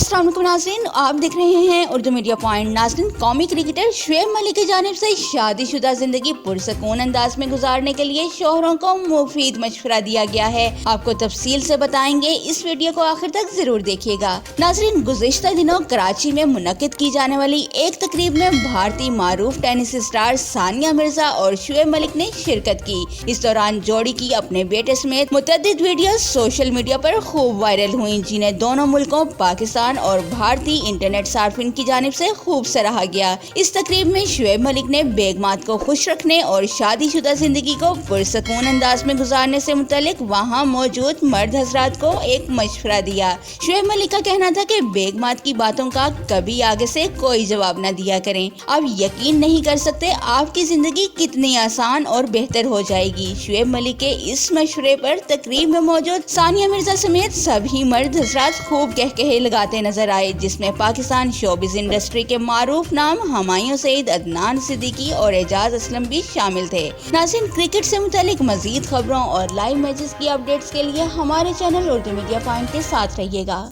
अस्सलाम वालेकुम नाज़रीन, आप देख रहे हैं उर्दू मीडिया पॉइंट। नाज़रीन, कौमी क्रिकेटर शुएब मलिक की जानिब से शादीशुदा जिंदगी पुरसकून अंदाज में गुजारने के लिए शौहरों को मुफीद मशवरा दिया गया है। आपको तफसील से बताएंगे, इस वीडियो को आखिर तक जरूर देखिएगा। नाज़रीन, गुज़िश्ता दिनों कराची में मुनक्किद की जाने वाली एक तकरीब में भारतीय मारूफ टेनिस स्टार सानिया मिर्जा और शुएब मलिक ने शिरकत की। इस दौरान जोड़ी की अपने बेटे समेत मुतअद्दिद वीडियो सोशल मीडिया पर खूब वायरल हुई, जिन्हें दोनों मुल्कों पाकिस्तान और भारतीय इंटरनेट सार्फिन की जानिब से खूब सराहा गया। इस तकरीब में शुएब मलिक ने बेगमात को खुश रखने और शादीशुदा जिंदगी को पुरसकून अंदाज में गुजारने से मुतालिक वहाँ मौजूद मर्द हजरात को एक मशवरा दिया। शुएब मलिक का कहना था कि बेगमात की बातों का कभी आगे से कोई जवाब न दिया करें। आप यकीन नहीं कर सकते आपकी जिंदगी कितनी आसान और बेहतर हो जाएगी। शुएब मलिक के इस मशवरे पर तकरीब में मौजूद सानिया मिर्जा समेत सभी मर्द हजरात खूब कहकहे लगाते नजर आए, जिसमें पाकिस्तान शोबिज इंडस्ट्री के मारूफ नाम हमायूं सईद, अदनान सिद्दीकी और एजाज असलम भी शामिल थे। नाज़रीन, क्रिकेट से मुतालिक मजीद खबरों और लाइव मैचेस की अपडेट्स के लिए हमारे चैनल उर्दू मीडिया पॉइंट के साथ रहिएगा।